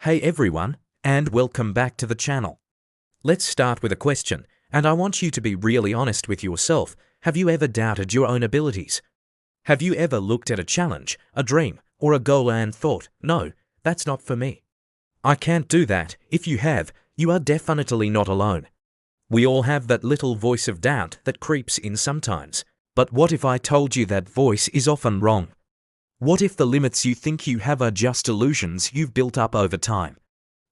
Hey everyone, and welcome back to the channel. Let's start with a question, and I want you to be really honest with yourself. Have you ever doubted your own abilities? Have you ever looked at a challenge, a dream, or a goal and thought, no, that's not for me? I can't do that. If you have, you are definitely not alone. We all have that little voice of doubt that creeps in sometimes. But what if I told you that voice is often wrong? What if the limits you think you have are just illusions you've built up over time?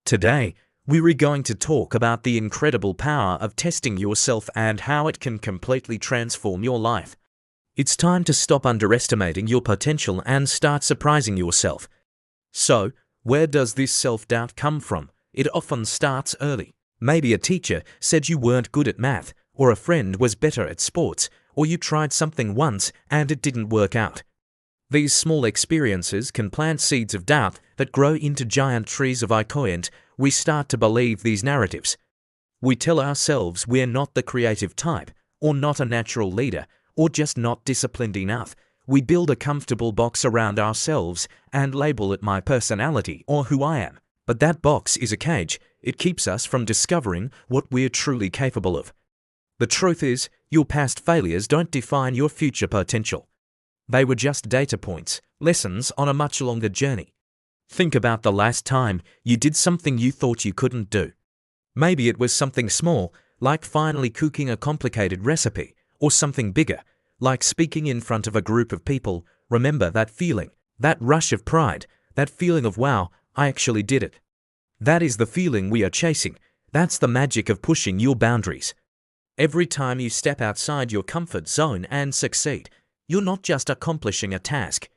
Today, we're going to talk about the incredible power of testing yourself and how it can completely transform your life. It's time to stop underestimating your potential and start surprising yourself. So, where does this self-doubt come from? It often starts early. Maybe a teacher said you weren't good at math, or a friend was better at sports, or you tried something once and it didn't work out. These small experiences can plant seeds of doubt that grow into giant trees of and we start to believe these narratives. We tell ourselves we're not the creative type, or not a natural leader, or just not disciplined enough. We build a comfortable box around ourselves and label it my personality or who I am. But that box is a cage. It keeps us from discovering what we're truly capable of. The truth is, your past failures don't define your future potential. They were just data points, lessons on a much longer journey. Think about the last time you did something you thought you couldn't do. Maybe it was something small, like finally cooking a complicated recipe, or something bigger, like speaking in front of a group of people. Remember that feeling, that rush of pride, that feeling of wow, I actually did it. That is the feeling we are chasing. That's the magic of pushing your boundaries. Every time you step outside your comfort zone and succeed, you're not just accomplishing a task.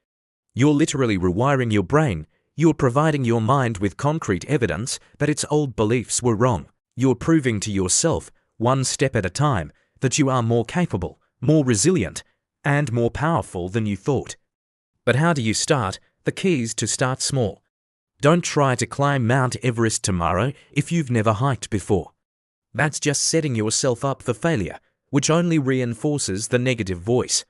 You're literally rewiring your brain. You're providing your mind with concrete evidence that its old beliefs were wrong. You're proving to yourself, one step at a time, that you are more capable, more resilient, and more powerful than you thought. But how do you start? The key is to start small. Don't try to climb Mount Everest tomorrow if you've never hiked before. That's just setting yourself up for failure, which only reinforces the negative voice.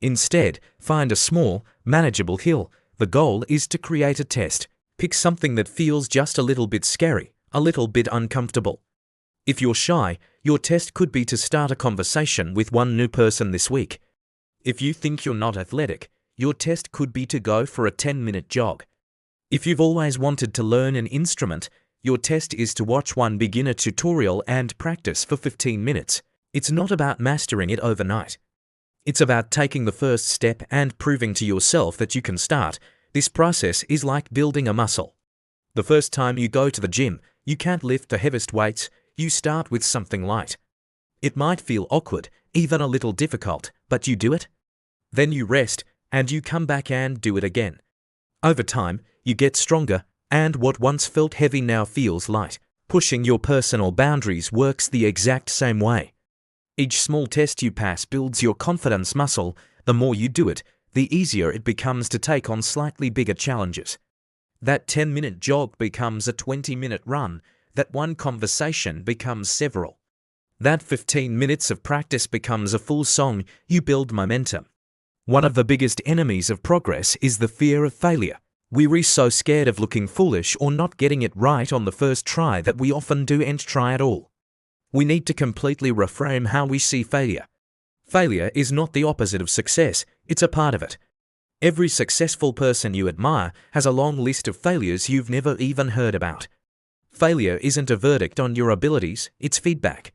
Instead, find a small, manageable hill. The goal is to create a test. Pick something that feels just a little bit scary, a little bit uncomfortable. If you're shy, your test could be to start a conversation with one new person this week. If you think you're not athletic, your test could be to go for a 10-minute jog. If you've always wanted to learn an instrument, your test is to watch one beginner tutorial and practice for 15 minutes. It's not about mastering it overnight. It's about taking the first step and proving to yourself that you can start. This process is like building a muscle. The first time you go to the gym, you can't lift the heaviest weights. You start with something light. It might feel awkward, even a little difficult, but you do it. Then you rest, and you come back and do it again. Over time, you get stronger, and what once felt heavy now feels light. Pushing your personal boundaries works the exact same way. Each small test you pass builds your confidence muscle. The more you do it, the easier it becomes to take on slightly bigger challenges. That 10-minute jog becomes a 20-minute run. That one conversation becomes several. That 15 minutes of practice becomes a full song. You build momentum. One of the biggest enemies of progress is the fear of failure. We're so scared of looking foolish or not getting it right on the first try that we often don't try at all. We need to completely reframe how we see failure. Failure is not the opposite of success, it's a part of it. Every successful person you admire has a long list of failures you've never even heard about. Failure isn't a verdict on your abilities, it's feedback.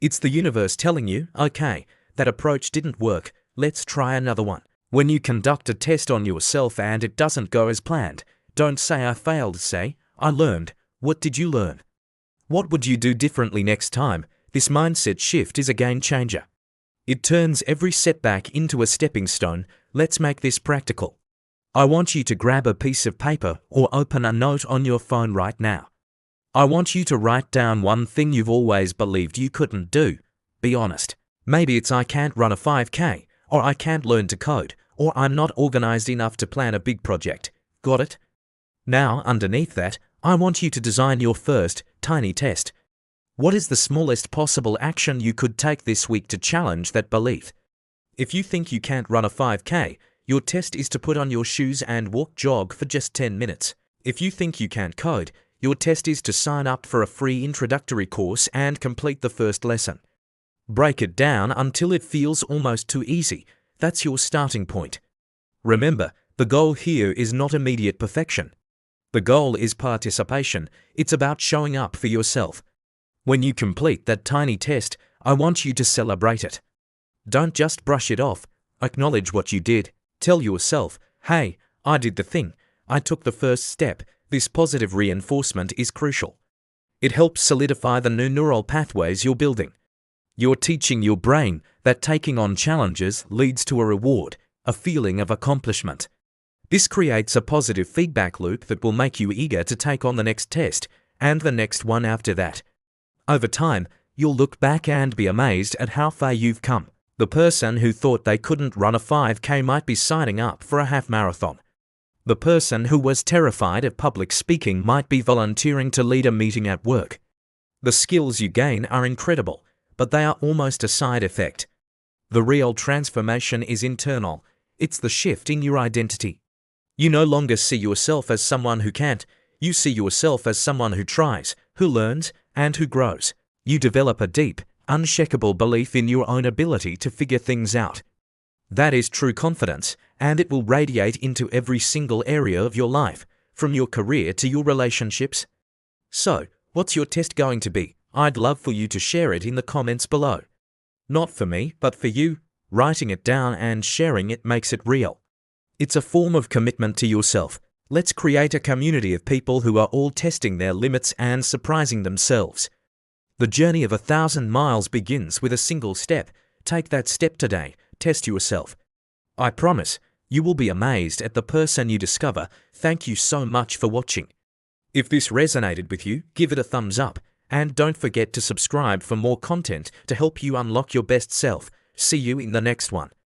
It's the universe telling you, okay, that approach didn't work, let's try another one. When you conduct a test on yourself and it doesn't go as planned, don't say I failed, say, I learned. What did you learn? What would you do differently next time? This mindset shift is a game changer. It turns every setback into a stepping stone. Let's make this practical. I want you to grab a piece of paper or open a note on your phone right now. I want you to write down one thing you've always believed you couldn't do. Be honest. Maybe it's I can't run a 5K, or I can't learn to code, or I'm not organized enough to plan a big project. Got it? Now, underneath that, I want you to design your first, tiny test. What is the smallest possible action you could take this week to challenge that belief? If you think you can't run a 5K, your test is to put on your shoes and jog for just 10 minutes. If you think you can't code, Your test is to sign up for a free introductory course and complete the first lesson. Break it down until it feels almost too easy. That's your starting point. Remember, the goal here is not immediate perfection. The goal is participation. It's about showing up for yourself. When you complete that tiny test, I want you to celebrate it. Don't just brush it off. Acknowledge what you did. Tell yourself, hey, I did the thing. I took the first step. This positive reinforcement is crucial. It helps solidify the new neural pathways you're building. You're teaching your brain that taking on challenges leads to a reward, a feeling of accomplishment. This creates a positive feedback loop that will make you eager to take on the next test and the next one after that. Over time, you'll look back and be amazed at how far you've come. The person who thought they couldn't run a 5K might be signing up for a half marathon. The person who was terrified of public speaking might be volunteering to lead a meeting at work. The skills you gain are incredible, but they are almost a side effect. The real transformation is internal. It's the shift in your identity. You no longer see yourself as someone who can't. You see yourself as someone who tries, who learns, and who grows. You develop a deep, unshakable belief in your own ability to figure things out. That is true confidence, and it will radiate into every single area of your life, from your career to your relationships. So, what's your test going to be? I'd love for you to share it in the comments below. Not for me, but for you. Writing it down and sharing it makes it real. It's a form of commitment to yourself. Let's create a community of people who are all testing their limits and surprising themselves. The journey of 1,000 miles begins with a single step. Take that step today. Test yourself. I promise, you will be amazed at the person you discover. Thank you so much for watching. If this resonated with you, give it a thumbs up. And don't forget to subscribe for more content to help you unlock your best self. See you in the next one.